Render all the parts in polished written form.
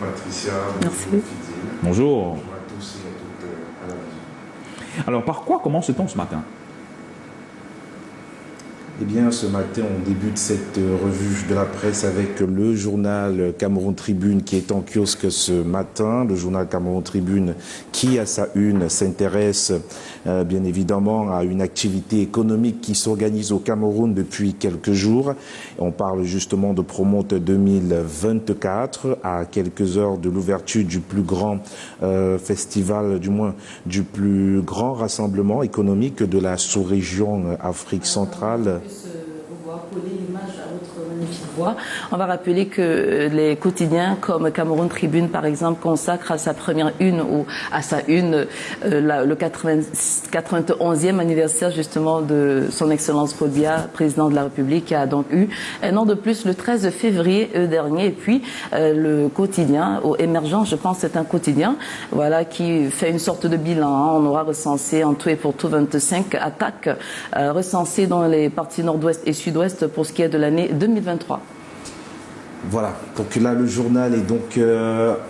Patricia. Merci. Bonjour Fidèle. Bonjour. Bonjour à tous et à toutes à la maison. Alors, par quoi commence-t-on ce matin? Eh bien, ce matin, on débute cette revue de la presse avec le journal Cameroun Tribune qui est en kiosque ce matin. Le journal Cameroun Tribune qui, à sa une, s'intéresse bien évidemment à une activité économique qui s'organise au Cameroun depuis quelques jours. On parle justement de Promote 2024 à quelques heures de l'ouverture du plus grand festival, du moins du plus grand rassemblement économique de la sous-région Afrique centrale. On va rappeler que les quotidiens comme Cameroun Tribune, par exemple, consacrent à sa première une ou à sa une le 91e anniversaire justement de son Excellence Paul Biya, président de la République, qui a donc eu un an de plus le 13 février dernier. Et puis le quotidien au Émergent, je pense, c'est un quotidien, voilà, qui fait une sorte de bilan. On aura recensé en tout et pour tout 25 attaques recensées dans les parties nord-ouest et sud-ouest pour ce qui est de l'année 2023. Voilà, donc là le journal est donc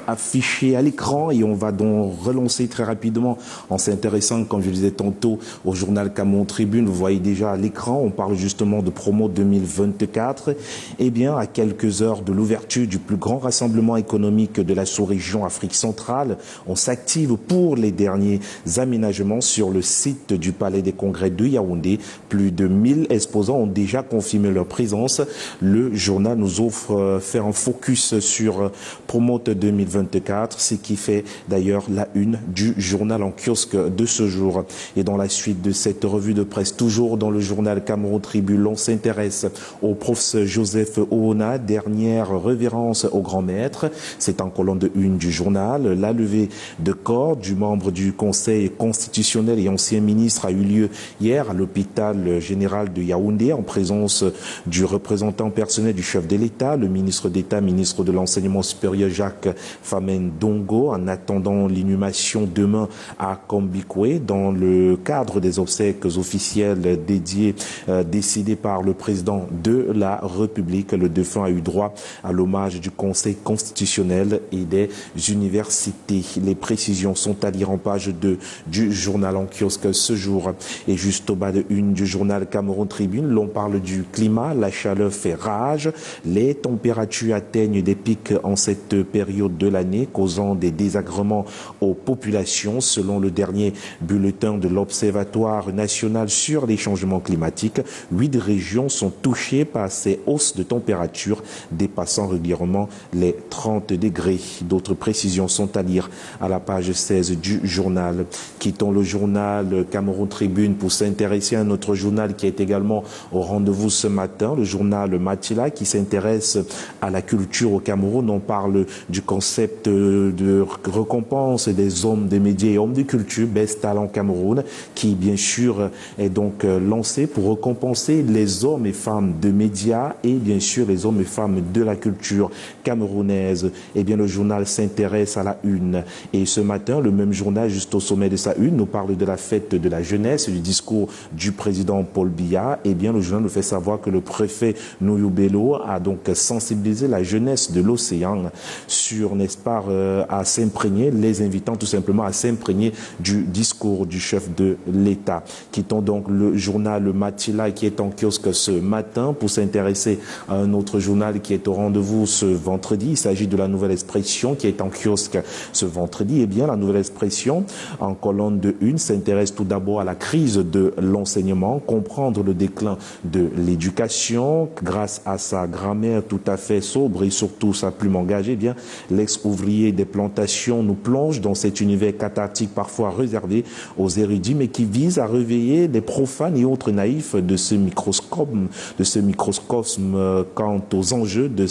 affiché à l'écran et on va donc relancer très rapidement en s'intéressant, comme je le disais tantôt, au journal Cameroun Tribune. Vous voyez déjà à l'écran, on parle justement de Promo 2024. Eh bien, à quelques heures de l'ouverture du plus grand rassemblement économique de la sous-région Afrique centrale, on s'active pour les derniers aménagements sur le site du Palais des Congrès de Yaoundé. Plus de 1000 exposants ont déjà confirmé leur présence. Le journal nous offre faire un focus sur Promote 2024, ce qui fait d'ailleurs la une du journal en kiosque de ce jour. Et dans la suite de cette revue de presse, toujours dans le journal Cameroun Tribune, on s'intéresse au professeur Joseph Oona, dernière révérence au grand maître. C'est en colonne de une du journal. La levée de corps du membre du Conseil constitutionnel et ancien ministre a eu lieu hier à l'hôpital général de Yaoundé en présence du représentant personnel du chef de l'État, le ministre d'État, ministre de l'Enseignement supérieur Jacques Famen Dongo, en attendant l'inhumation demain à Kombikwe dans le cadre des obsèques officielles décidées par le président de la République. Le défunt a eu droit à l'hommage du Conseil constitutionnel et des universités. Les précisions sont à lire en page 2 du journal en kiosque ce jour. Et juste au bas de une du journal Cameroun Tribune, l'on parle du climat. La chaleur fait rage. Les températures atteignent des pics en cette période de l'année, causant des désagréments aux populations. Selon le dernier bulletin de l'Observatoire national sur les changements climatiques, 8 régions sont touchées par ces hausses de température dépassant régulièrement les 30 degrés. D'autres précisions sont à lire à la page 16 du journal. Quittons le journal Cameroun Tribune pour s'intéresser à notre journal qui est également au rendez-vous ce matin, le journal Matila, qui s'intéresse à la culture au Cameroun. On parle du concept de récompense des hommes des médias et hommes de culture, Best Talent Cameroun, qui bien sûr est donc lancé pour récompenser les hommes et femmes de médias et bien sûr les hommes et femmes de la culture camerounaise. Eh bien, le journal s'intéresse à la une. Et ce matin, le même journal, juste au sommet de sa une, nous parle de la fête de la jeunesse, du discours du président Paul Biya. Eh bien, le journal nous fait savoir que le préfet Nouyou Bello a donc sensibilisé la jeunesse de l'océan sur, n'est-ce pas, à s'imprégner, les invitant tout simplement à s'imprégner du discours du chef de l'État. Quittons donc le journal Matila qui est en kiosque ce matin pour s'intéresser à un autre journal qui est au rendez-vous ce vendredi. Il s'agit de la Nouvelle Expression qui est en kiosque ce vendredi. Eh bien, la Nouvelle Expression, en colonne de une, s'intéresse tout d'abord à la crise de l'enseignement, comprendre le déclin de l'éducation grâce à sa grammaire tout à fait sobre et surtout sa plume engagée. Eh bien, l'ex-ouvrier des plantations nous plonge dans cet univers cathartique parfois réservé aux érudits, mais qui vise à réveiller les profanes et autres naïfs de ce microcosme quant aux enjeux de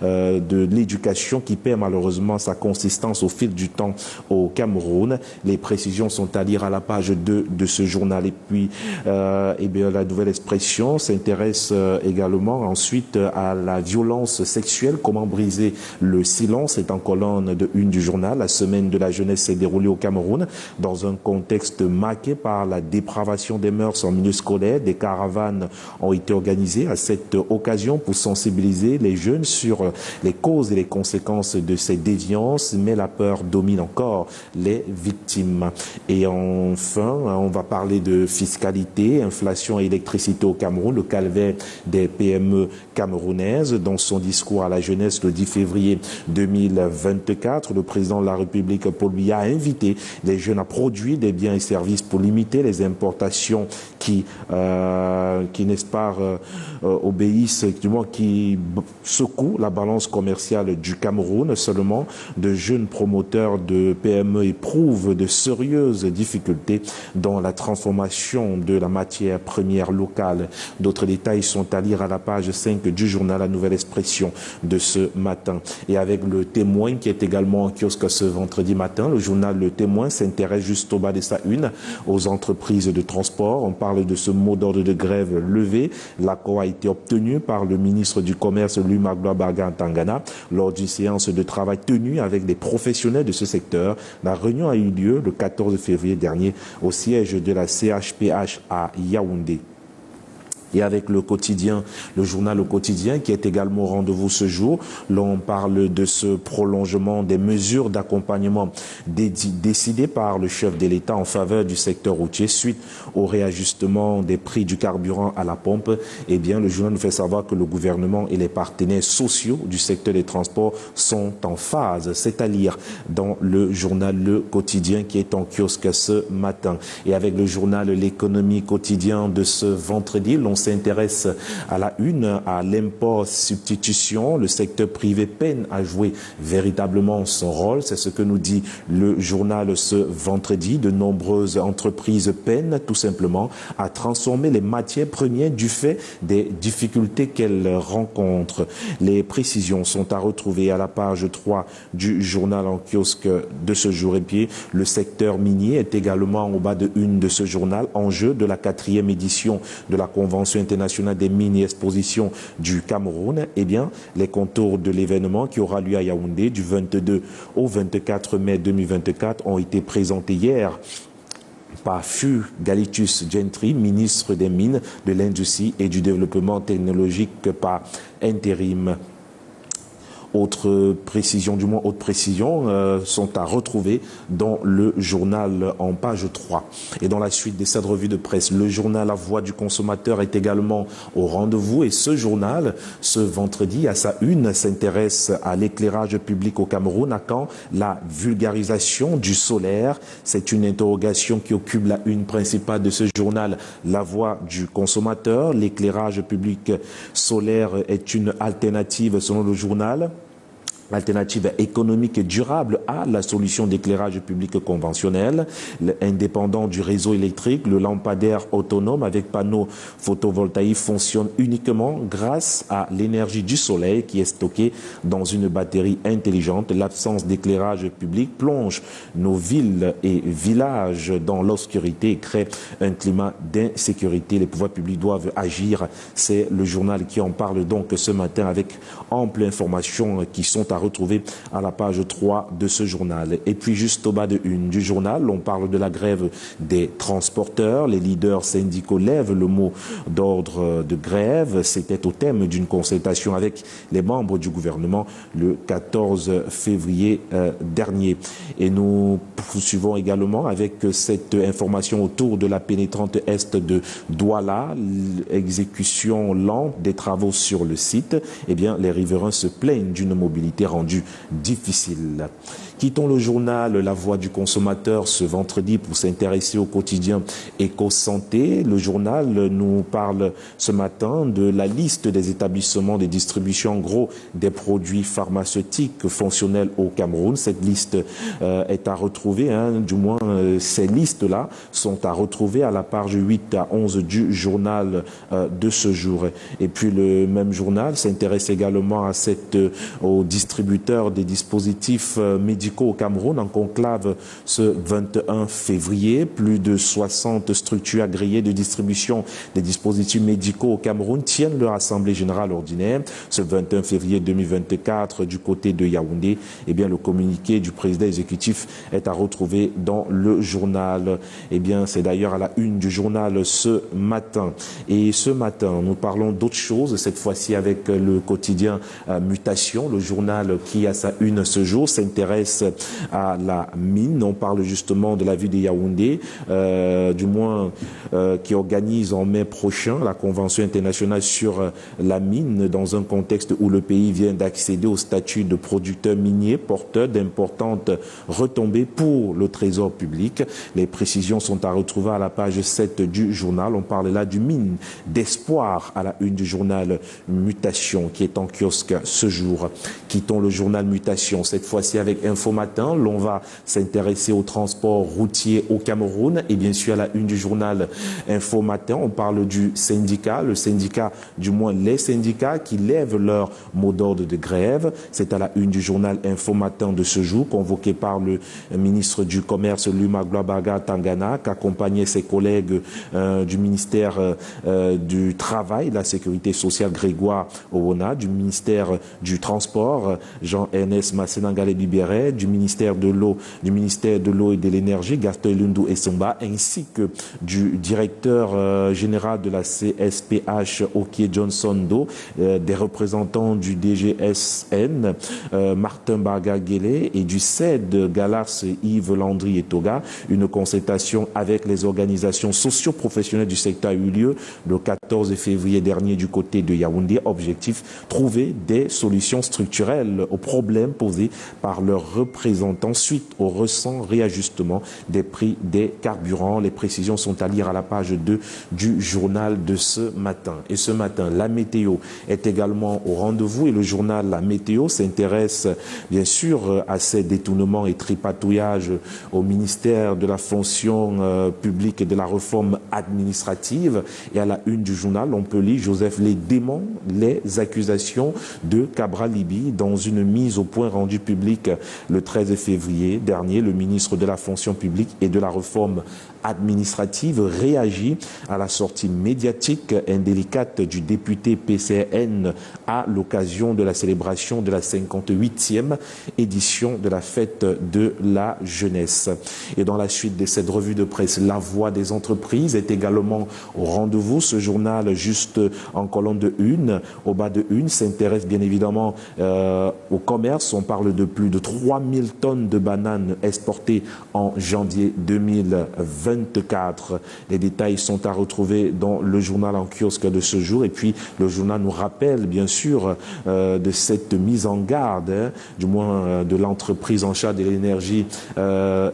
de l'éducation qui perd malheureusement sa consistance au fil du temps au Cameroun. Les précisions sont à lire à la page 2 de ce journal. Et puis, eh bien, la Nouvelle Expression s'intéresse également ensuite à la violence violences sexuelles, comment briser le silence, est en colonne de une du journal. La semaine de la jeunesse s'est déroulée au Cameroun dans un contexte marqué par la dépravation des mœurs en milieu scolaire. Des caravanes ont été organisées à cette occasion pour sensibiliser les jeunes sur les causes et les conséquences de ces déviances, mais la peur domine encore les victimes. Et enfin, on va parler de fiscalité, inflation et électricité au Cameroun, le calvaire des PME camerounaises. Dans son discours à la jeunesse le 10 février 2024, le président de la République, Paul Biya, a invité les jeunes à produire des biens et services pour limiter les importations qui n'est-ce pas, obéissent, qui secouent la balance commerciale du Cameroun. Seulement, de jeunes promoteurs de PME éprouvent de sérieuses difficultés dans la transformation de la matière première locale. D'autres détails sont à lire à la page 5 du journal La Nouvelle Expression de ce matin. Et avec le Témoin qui est également en kiosque ce vendredi matin, le journal Le Témoin s'intéresse juste au bas de sa une aux entreprises de transport. On parle de ce mot d'ordre de grève levé. L'accord a été obtenu par le ministre du Commerce, Lumagba Barga-Tangana, lors d'une séance de travail tenue avec des professionnels de ce secteur. La réunion a eu lieu le 14 février dernier au siège de la CHPH à Yaoundé. Et avec le quotidien, le journal Le Quotidien, qui est également au rendez-vous ce jour, l'on parle de ce prolongement des mesures d'accompagnement décidées par le chef de l'État en faveur du secteur routier suite au réajustement des prix du carburant à la pompe. Eh bien, le journal nous fait savoir que le gouvernement et les partenaires sociaux du secteur des transports sont en phase. C'est à lire dans le journal Le Quotidien qui est en kiosque ce matin. Et avec le journal L'Économie quotidien de ce vendredi, l'on s'intéresse à la une, à l'import-substitution. Le secteur privé peine à jouer véritablement son rôle. C'est ce que nous dit le journal ce vendredi. De nombreuses entreprises peinent tout simplement à transformer les matières premières du fait des difficultés qu'elles rencontrent. Les précisions sont à retrouver à la page 3 du journal en kiosque de ce jour. Et puis, le secteur minier est également au bas de une de ce journal, enjeu de la 4e édition de la Convention internationale des mines et expositions du Cameroun. Eh bien, les contours de l'événement qui aura lieu à Yaoundé du 22 au 24 mai 2024 ont été présentés hier par Fu Galitus Gentry, ministre des Mines, de l'Industrie et du Développement technologique par intérim. Autres précisions sont à retrouver dans le journal en page 3. Et dans la suite de cette revue de presse, le journal La Voix du consommateur est également au rendez-vous. Et ce journal, ce vendredi, à sa une, s'intéresse à l'éclairage public au Cameroun. À quand la vulgarisation du solaire? C'est une interrogation qui occupe la une principale de ce journal La Voix du consommateur. L'éclairage public solaire est une alternative, selon le journal, alternative économique et durable à la solution d'éclairage public conventionnel, indépendant du réseau électrique. Le lampadaire autonome avec panneaux photovoltaïques fonctionne uniquement grâce à l'énergie du soleil qui est stockée dans une batterie intelligente. L'absence d'éclairage public plonge nos villes et villages dans l'obscurité et crée un climat d'insécurité. Les pouvoirs publics doivent agir. C'est le journal qui en parle donc ce matin avec ample information qui sont à retrouver à la page 3 de ce journal. Et puis juste au bas de une du journal, on parle de la grève des transporteurs. Les leaders syndicaux lèvent le mot d'ordre de grève. C'était au thème d'une consultation avec les membres du gouvernement le 14 février dernier. Et nous poursuivons également avec cette information autour de la pénétrante est de Douala, exécution lente des travaux sur le site. Eh bien, les riverains se plaignent d'une mobilité rendue difficile. Quittons le journal La Voix du consommateur ce vendredi pour s'intéresser au quotidien Éco-Santé. Le journal nous parle ce matin de la liste des établissements de distribution en gros des produits pharmaceutiques fonctionnels au Cameroun. Cette liste est à retrouver, du moins ces listes-là sont à retrouver à la page 8 à 11 du journal de ce jour. Et puis le même journal s'intéresse également à aux distributeurs distributeurs des dispositifs médicaux au Cameroun en conclave ce 21 février. Plus de 60 structures agréées de distribution des dispositifs médicaux au Cameroun tiennent leur assemblée générale ordinaire ce 21 février 2024 du côté de Yaoundé. Eh bien, le communiqué du président exécutif est à retrouver dans le journal. Eh bien, c'est d'ailleurs à la une du journal ce matin. Et ce matin, nous parlons d'autre chose, cette fois-ci avec le quotidien Mutation, le journal qui, à sa une ce jour, s'intéresse à la mine. On parle justement de la ville de Yaoundé, qui organise en mai prochain la Convention internationale sur la mine, dans un contexte où le pays vient d'accéder au statut de producteur minier, porteur d'importantes retombées pour le trésor public. Les précisions sont à retrouver à la page 7 du journal. On parle là du mine d'espoir à la une du journal Mutation qui est en kiosque ce jour. Quittons le journal Mutation, cette fois-ci avec Info Matin. L'on va s'intéresser au transport routier au Cameroun et bien sûr à la une du journal Info Matin, on parle du syndicat, le syndicat, du moins les syndicats qui lèvent leur mot d'ordre de grève. C'est à la une du journal Info Matin de ce jour, convoqué par le ministre du Commerce Luma Globaga Tangana, qui accompagnait ses collègues du ministère du Travail, de la Sécurité sociale Grégoire Owona, du ministère du Transport Jean-Ernest Massenangale Libéré, du ministère de l'eau et de l'énergie Gaston Lundu Essomba, ainsi que du directeur général de la CSPH Okie Johnson Do, des représentants du DGSN Martin Barga-Guélé et du CED Galas Yves Landry et Toga. Une concertation avec les organisations socio-professionnelles du secteur a eu lieu le 14 février dernier du côté de Yaoundé. Objectif, trouver des solutions structurelles aux problèmes posés par leurs représentants suite au récent réajustement des prix des carburants. Les précisions sont à lire à la page 2 du journal de ce matin. Et ce matin, la météo est également au rendez-vous et le journal La Météo s'intéresse bien sûr à ces détournements et tripatouillages au ministère de la fonction publique et de la réforme administrative. Et à la une du journal, on peut lire Joseph les dément les accusations de Cabral Libi dans une mise au point rendue publique le 13 février dernier. Le ministre de la fonction publique et de la réforme administrative réagit à la sortie médiatique indélicate du député PCN à l'occasion de la célébration de la 58e édition de la fête de la jeunesse. Et dans la suite de cette revue de presse, la voix des entreprises est également au rendez-vous. Ce journal, juste en colonne de une, au bas de une, s'intéresse bien évidemment au commerce. On parle de plus de 3000 tonnes de bananes exportées en janvier 2024. Les détails sont à retrouver dans le journal en kiosque de ce jour. Et puis, le journal nous rappelle, bien sûr, de cette mise en garde, du moins de l'entreprise en charge de l'énergie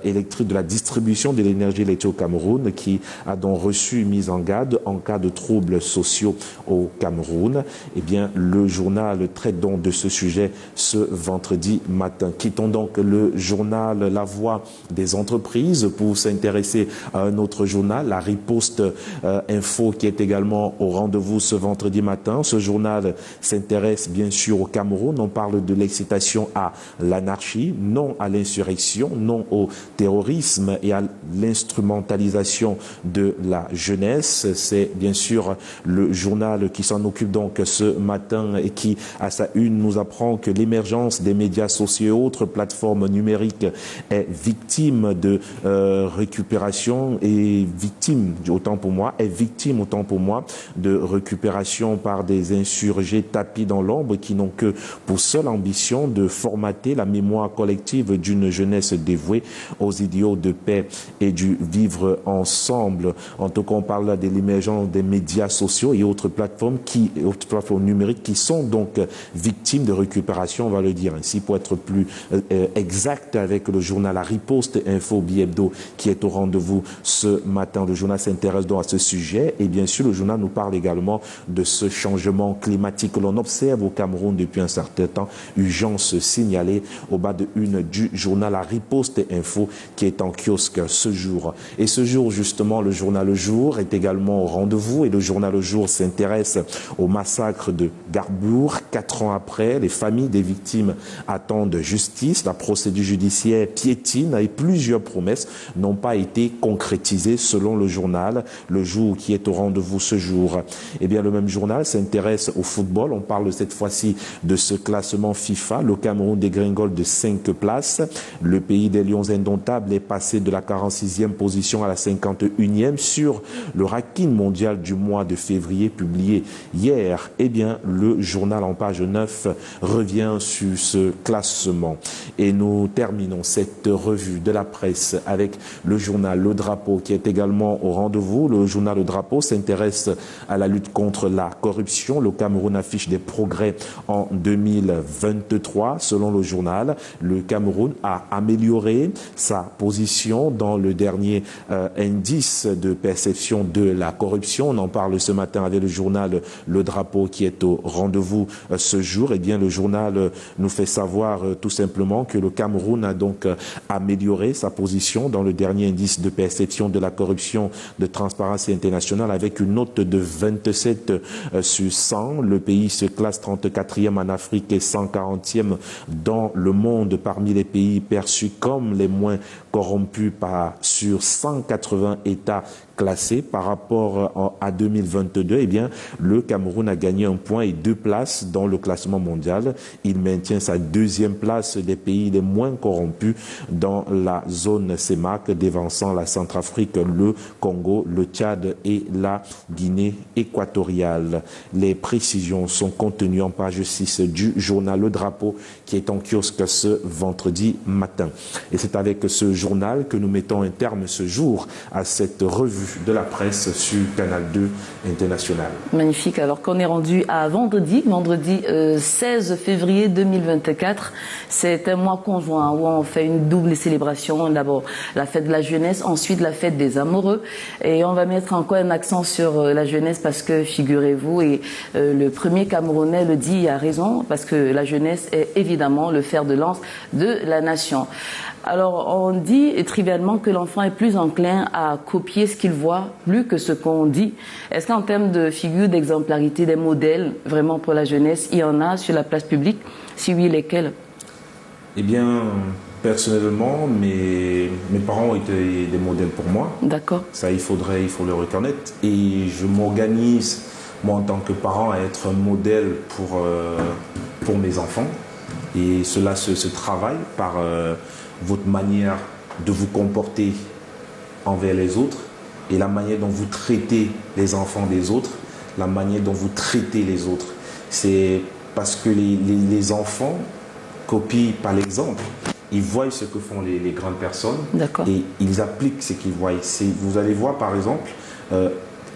électrique, de la distribution de l'énergie électrique au Cameroun, qui a donc reçu une mise en garde en cas de troubles sociaux au Cameroun. Eh bien, le journal traite donc de ce sujet ce vendredi matin. Quittons donc le journal La Voix des entreprises pour s'intéresser à un autre journal, la Riposte Info, qui est également au rendez-vous ce vendredi matin. Ce journal s'intéresse bien sûr au Cameroun. On parle de l'excitation à l'anarchie, non à l'insurrection, non au terrorisme et à l'instrumentalisation de la jeunesse. C'est bien sûr le journal qui s'en occupe donc ce matin et qui, à sa une, nous apprend que l'émergence des médias sociaux et autres plateformes numériques est victime de récupération est victime autant pour moi de récupération par des insurgés tapis dans l'ombre qui n'ont que pour seule ambition de formater la mémoire collective d'une jeunesse dévouée aux idéaux de paix et du vivre ensemble. En tout cas, on parle là de l'émergence des médias sociaux et autres plateformes numériques qui sont donc victimes de récupération, on va le dire ainsi pour être plus exact, avec le journal La Riposte Info Bi-Hebdo qui est au rendez-vous ce matin. Le journal s'intéresse donc à ce sujet et bien sûr le journal nous parle également de ce changement climatique que l'on observe au Cameroun depuis un certain temps. Urgence signalée au bas de une du journal La Riposte Info qui est en kiosque ce jour. Et ce jour justement, le journal Le Jour est également au rendez-vous et le journal Le Jour s'intéresse au massacre de Garbour. 4 ans après, les familles familles des victimes attendent justice. La procédure judiciaire piétine et plusieurs promesses n'ont pas été concrétisées selon le journal. Le jour qui est au rendez-vous ce jour. Eh bien, le même journal s'intéresse au football. On parle cette fois-ci de ce classement FIFA. Le Cameroun dégringole de 5 places. Le pays des Lions indomptables est passé de la 46e position à la 51e sur le ranking mondial du mois de février publié hier. Eh bien, le journal en page 9 revient sur ce classement. Et nous terminons cette revue de la presse avec le journal Le Drapeau qui est également au rendez-vous. Le journal Le Drapeau s'intéresse à la lutte contre la corruption. Le Cameroun affiche des progrès en 2023. Selon le journal, le Cameroun a amélioré sa position dans le dernier indice de perception de la corruption. On en parle ce matin avec le journal Le Drapeau qui est au rendez-vous ce jour. Eh bien, le journal nous fait savoir tout simplement que le Cameroun a donc amélioré sa position dans le dernier indice de perception de la corruption de Transparency International avec une note de 27 sur 100. Le pays se classe 34e en Afrique et 140e dans le monde parmi les pays perçus comme les moins corrompus sur 180 États classés par rapport à 2022. Eh bien, le Cameroun a gagné 1 point et 2 places dans le classement mondial. Il maintient sa 2e place des pays les moins corrompus dans la zone CEMAC, dévançant la Centrafrique, le Congo, le Tchad et la Guinée équatoriale. Les précisions sont contenues en page 6 du journal Le Drapeau qui est en kiosque ce vendredi matin. Et c'est avec ce journal que nous mettons un terme ce jour à cette revue de la presse sur Canal 2 International. Magnifique. Alors qu'on est rendu à vendredi 16 février 2024. C'est un mois conjoint où on fait une double célébration. D'abord la fête de la jeunesse, ensuite la fête des amoureux. Et on va mettre encore un accent sur la jeunesse parce que, figurez-vous, et le premier Camerounais le dit, il a raison, parce que la jeunesse est évidemment le fer de lance de la nation. Alors, on dit trivialement que l'enfant est plus enclin à copier ce qu'il voit, plus que ce qu'on dit. Est-ce qu'en termes de figure, d'exemplarité, des modèles, vraiment pour la jeunesse, il y en a sur la place publique? Si oui, lesquels? Eh bien, personnellement, mes parents ont été des modèles pour moi. D'accord. Ça, il faut le reconnaître. Et je m'organise, moi, en tant que parent, à être un modèle pour mes enfants. Et cela se travaille par votre manière de vous comporter envers les autres et la manière dont vous traitez les enfants des autres, la manière dont vous traitez les autres. C'est parce que les enfants copient par l'exemple. Ils voient ce que font les grandes personnes et ils appliquent ce qu'ils voient. Vous allez voir, par exemple,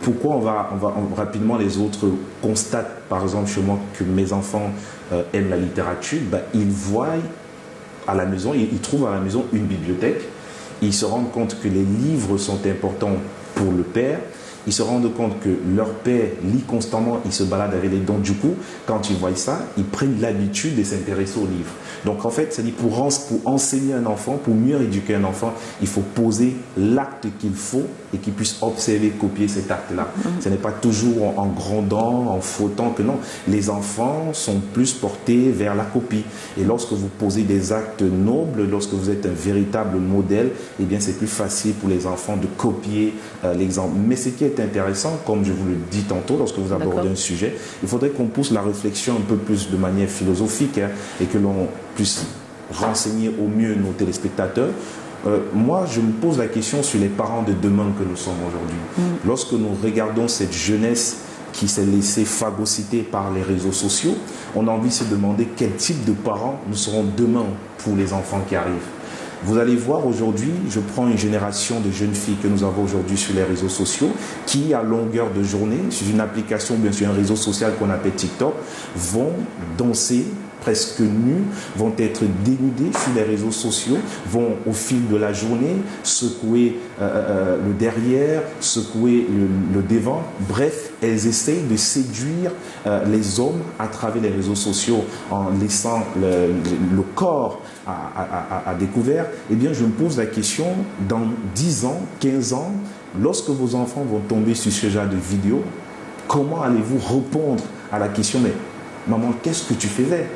pourquoi rapidement les autres constatent, par exemple, chez moi, que mes enfants aiment la littérature. Ils voient à la maison, ils trouvent à la maison une bibliothèque. Ils se rendent compte que les livres sont importants pour le père. Ils se rendent compte que leur père lit constamment, il se balade avec les dons. Du coup, quand ils voient ça, ils prennent l'habitude de s'intéresser aux livres. Donc en fait, c'est-à-dire pour enseigner un enfant, pour mieux éduquer un enfant, il faut poser l'acte qu'il faut et qu'il puisse observer, copier cet acte-là. Ce n'est pas toujours en grondant, en frottant que non. Les enfants sont plus portés vers la copie. Et lorsque vous posez des actes nobles, lorsque vous êtes un véritable modèle, eh bien c'est plus facile pour les enfants de copier l'exemple. Mais ce qui est intéressant, comme je vous le dis tantôt, lorsque vous abordez un sujet, il faudrait qu'on pousse la réflexion un peu plus de manière philosophique et que l'on puisse renseigner au mieux nos téléspectateurs. Moi, je me pose la question sur les parents de demain que nous sommes aujourd'hui. Lorsque nous regardons cette jeunesse qui s'est laissée phagocyter par les réseaux sociaux, on a envie de se demander quel type de parents nous serons demain pour les enfants qui arrivent. Vous allez voir aujourd'hui, je prends une génération de jeunes filles que nous avons aujourd'hui sur les réseaux sociaux qui, à longueur de journée, sur une application, bien sûr un réseau social qu'on appelle TikTok, vont danser presque nus, vont être dénudés sur les réseaux sociaux, vont au fil de la journée secouer le derrière, secouer le devant. Bref, elles essayent de séduire les hommes à travers les réseaux sociaux en laissant le corps à découvert. Eh bien, je me pose la question, dans 10 ans, 15 ans, lorsque vos enfants vont tomber sur ce genre de vidéos, comment allez-vous répondre à la question, mais maman, qu'est-ce que tu faisais ?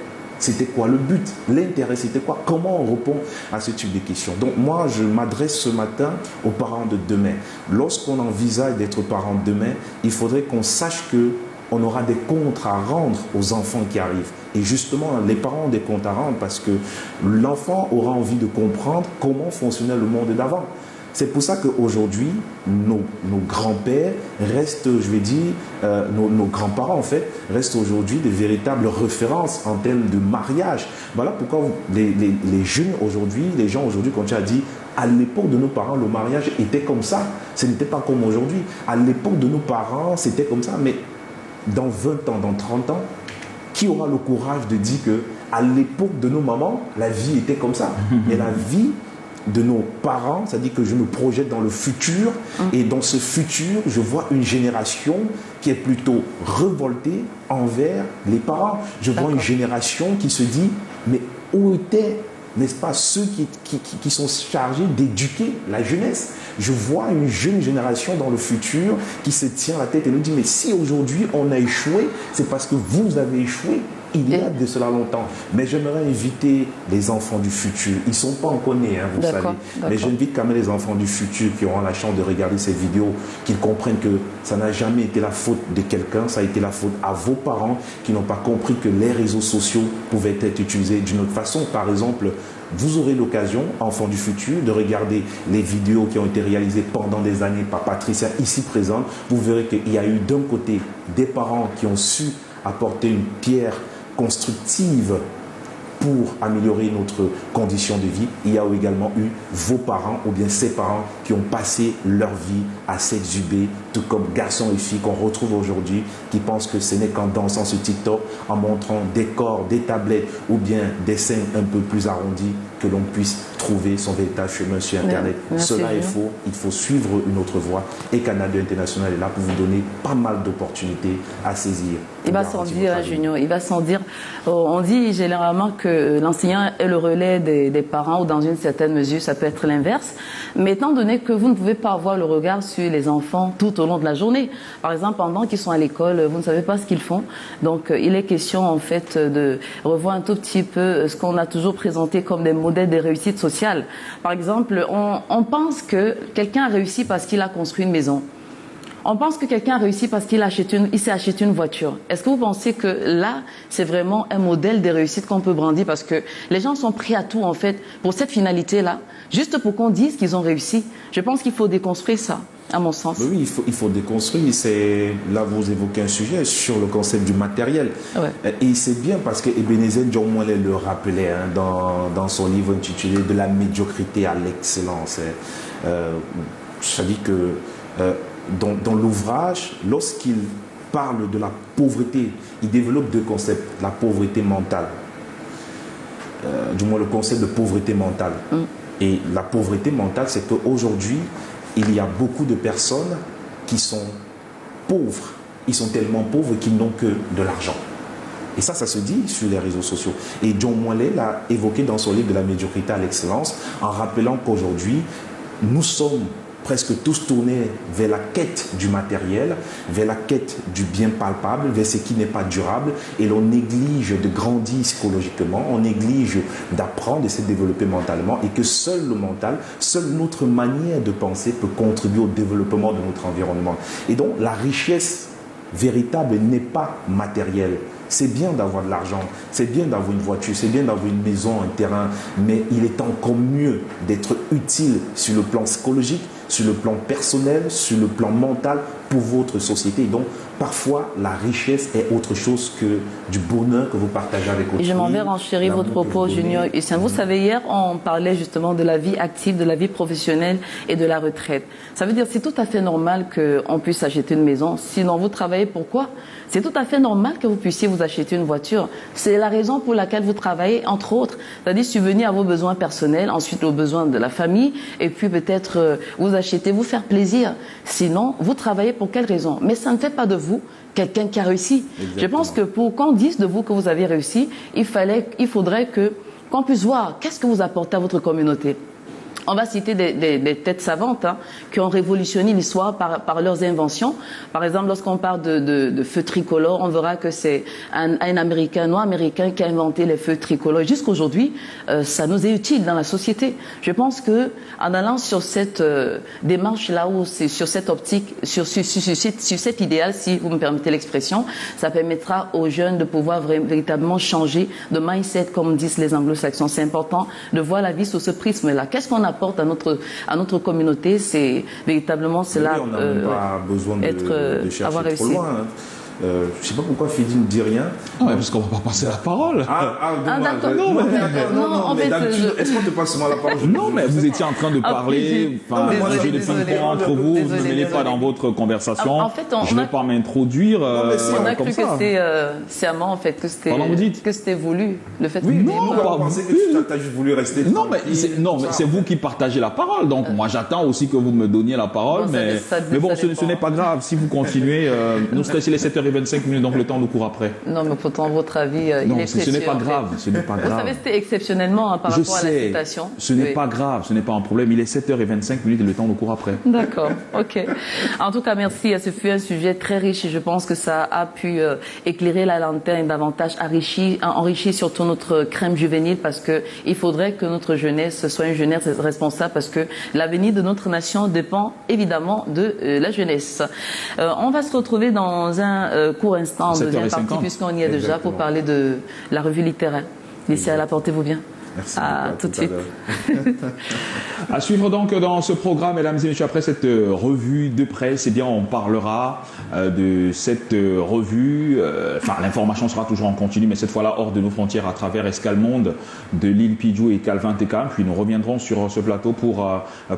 C'était quoi le but? L'intérêt, c'était quoi? Comment on répond à ce type de questions? Donc moi, je m'adresse ce matin aux parents de demain. Lorsqu'on envisage d'être parent de demain, il faudrait qu'on sache que on aura des comptes à rendre aux enfants qui arrivent. Et justement, les parents ont des comptes à rendre parce que l'enfant aura envie de comprendre comment fonctionnait le monde d'avant. C'est pour ça qu'aujourd'hui, nos grands-pères restent, je vais dire, nos grands-parents en fait, restent aujourd'hui des véritables références en termes de mariage. Voilà pourquoi les jeunes aujourd'hui, les gens aujourd'hui, quand tu as dit, à l'époque de nos parents, le mariage était comme ça. Ce n'était pas comme aujourd'hui. À l'époque de nos parents, c'était comme ça. Mais dans 20 ans, dans 30 ans, qui aura le courage de dire qu'à l'époque de nos mamans, la vie était comme ça? Et la vie de nos parents, c'est-à-dire que je me projette dans le futur, et dans ce futur, je vois une génération qui est plutôt révoltée envers les parents. Je vois une génération qui se dit, mais où étaient, n'est-ce pas, ceux qui sont chargés d'éduquer la jeunesse? Je vois une jeune génération dans le futur qui se tient la tête et nous dit, mais si aujourd'hui on a échoué, c'est parce que vous avez échoué. Il y a de cela longtemps. Mais j'aimerais inviter les enfants du futur. Ils ne sont pas encore nés, hein, vous savez. Mais j'invite quand même les enfants du futur qui auront la chance de regarder ces vidéos, qu'ils comprennent que ça n'a jamais été la faute de quelqu'un, ça a été la faute à vos parents qui n'ont pas compris que les réseaux sociaux pouvaient être utilisés d'une autre façon. Par exemple, vous aurez l'occasion, enfants du futur, de regarder les vidéos qui ont été réalisées pendant des années par Patricia, ici présente. Vous verrez qu'il y a eu d'un côté des parents qui ont su apporter une pierre constructive pour améliorer notre condition de vie. Il y a également eu vos parents ou bien ses parents qui ont passé leur vie à s'exhiber, tout comme garçons et filles qu'on retrouve aujourd'hui, qui pensent que ce n'est qu'en dansant sur TikTok, en montrant des corps, des tablettes ou bien des scènes un peu plus arrondies, que l'on puisse trouver son véritable chemin sur Internet. Cela est faux. Il faut suivre une autre voie. Et Canada International est là pour vous donner pas mal d'opportunités à saisir. Il va sans dire, Junior, il va sans dire. On dit généralement que l'enseignant est le relais des parents, ou dans une certaine mesure, ça peut être l'inverse. Mais étant donné que vous ne pouvez pas avoir le regard sur les enfants tout au long de la journée, par exemple, pendant qu'ils sont à l'école, vous ne savez pas ce qu'ils font. Donc, il est question, en fait, de revoir un tout petit peu ce qu'on a toujours présenté comme des modèles de réussite sociale. Par exemple, on pense que quelqu'un a réussi parce qu'il a construit une maison. On pense que quelqu'un a réussi parce qu'il s'est acheté une voiture. Est-ce que vous pensez que là, c'est vraiment un modèle de réussite qu'on peut brandir? Parce que les gens sont prêts à tout, en fait, pour cette finalité-là, juste pour qu'on dise qu'ils ont réussi. Je pense qu'il faut déconstruire ça, à mon sens. Mais oui, il faut déconstruire. Là, vous évoquez un sujet sur le concept du matériel. Ouais. Et c'est bien parce que Ebenezer Djomwale le rappelait dans son livre intitulé « De la médiocrité à l'excellence ». C'est-à-dire que... Dans l'ouvrage, lorsqu'il parle de la pauvreté, il développe deux concepts, la pauvreté mentale, du moins le concept de pauvreté mentale. Et la pauvreté mentale, c'est qu'aujourd'hui, il y a beaucoup de personnes qui sont pauvres. Ils sont tellement pauvres qu'ils n'ont que de l'argent. Et ça se dit sur les réseaux sociaux. Et John Moillet l'a évoqué dans son livre « De la médiocrité à l'excellence » en rappelant qu'aujourd'hui, nous sommes presque tous tournés vers la quête du matériel, vers la quête du bien palpable, vers ce qui n'est pas durable, et l'on néglige de grandir psychologiquement, on néglige d'apprendre et de se développer mentalement, et que seul le mental, seule notre manière de penser peut contribuer au développement de notre environnement. Et donc la richesse véritable n'est pas matérielle. C'est bien d'avoir de l'argent, c'est bien d'avoir une voiture, c'est bien d'avoir une maison, un terrain, mais il est encore mieux d'être utile sur le plan psychologique, sur le plan personnel, sur le plan mental pour votre société. Et donc, parfois, la richesse est autre chose que du bonheur que vous partagez avec autrui. Et je m'en vais renchérir votre propos, Junior Hussein. Vous savez, hier, on parlait justement de la vie active, de la vie professionnelle et de la retraite. Ça veut dire que c'est tout à fait normal qu'on puisse acheter une maison. Sinon, vous travaillez pourquoi? C'est tout à fait normal que vous puissiez vous acheter une voiture. C'est la raison pour laquelle vous travaillez, entre autres. C'est-à-dire subvenir à vos besoins personnels, ensuite aux besoins de la famille, et puis peut-être vous acheter, vous faire plaisir. Sinon, vous travaillez pour quelle raison? Mais ça ne fait pas de vous quelqu'un qui a réussi. Exactement. Je pense que pour qu'on dise de vous que vous avez réussi, il faudrait qu'on puisse voir qu'est-ce que vous apportez à votre communauté. On va citer des têtes savantes qui ont révolutionné l'histoire par leurs inventions. Par exemple, lorsqu'on parle de feux tricolores, on verra que c'est un Américain, noir américain, qui a inventé les feux tricolores. Jusqu'aujourd'hui, ça nous est utile dans la société. Je pense que en allant sur cette démarche-là, sur cette optique, sur cet idéal, si vous me permettez l'expression, ça permettra aux jeunes de pouvoir véritablement changer de mindset, comme disent les anglo-saxons. C'est important de voir la vie sous ce prisme-là. Qu'est-ce qu'on apporte à notre communauté? C'est véritablement cela. On n'a pas besoin de chercher trop loin. Je ne sais pas pourquoi Fidi ne dit rien. Ouais, parce qu'on ne va pas passer la parole. D'accord. Non, mais d'habitude, est-ce qu'on te passe souvent la parole? Non, mais vous étiez en train de parler, jeu de ping-pong entre vous, vous ne mêlez pas dans votre conversation. En fait, je ne vais pas m'introduire. On a cru que c'était sciemment, en fait, que c'était voulu. Le fait oui, que non, on va penser que tu as juste voulu rester. Non, mais c'est vous qui partagez la parole. Donc, moi, j'attends aussi que vous me donniez la parole. Mais bon, ce n'est pas grave. Si vous continuez, nous, c'est les 7h25, donc le temps nous court après. Non, mais pourtant, votre avis, il est précieux. Ce n'est pas grave. Ce n'est pas grave. Vous savez, c'était exceptionnellement par rapport à la citation. Ce n'est pas grave. Ce n'est pas un problème. Il est 7h25 et le temps nous court après. D'accord. OK. En tout cas, merci. Ce fut un sujet très riche et je pense que ça a pu éclairer la lanterne davantage, enrichir surtout notre crème juvénile parce que il faudrait que notre jeunesse soit une jeunesse responsable parce que l'avenir de notre nation dépend évidemment de la jeunesse. On va se retrouver dans un court instant en deuxième partie puisqu'on y est déjà pour parler de la revue littéraire. D'ici à là, portez-vous bien. Merci. Tout de suite. À suivre donc dans ce programme, mesdames et messieurs, après cette revue de presse, eh bien, on parlera de cette revue. L'information sera toujours en continu, mais cette fois-là hors de nos frontières, à travers Escale Monde de Lille Pidjou et Calvin Tekam. Puis nous reviendrons sur ce plateau pour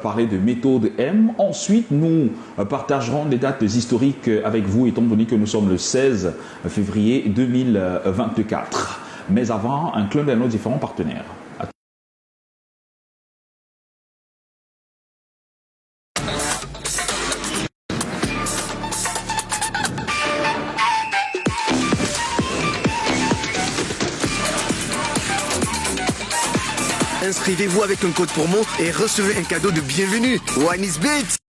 parler de méthode M. Ensuite, nous partagerons des dates historiques avec vous, étant donné que nous sommes le 16 février 2024. Mais avant, un clin d'œil à nos différents partenaires. Inscrivez-vous avec un code promo et recevez un cadeau de bienvenue. OneXBet.